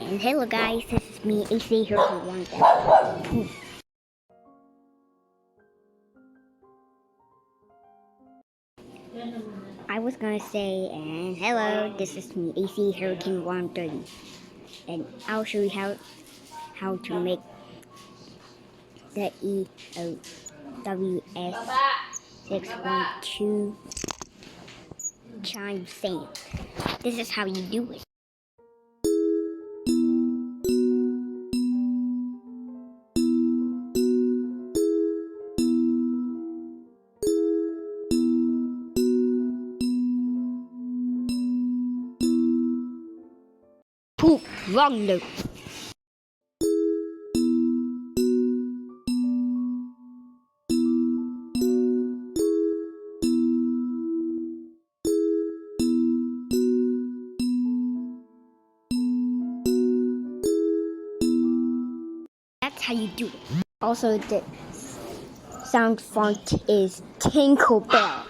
And hello guys, this is me, AC here for one day. I was gonna say, and hello, this is me, AC Hurricane 130, and I'll show you how to make the eows 612 chime sound. This is how you do it. Poop, wrong note. That's how you do it. Also, the sound font is Tinkerbell.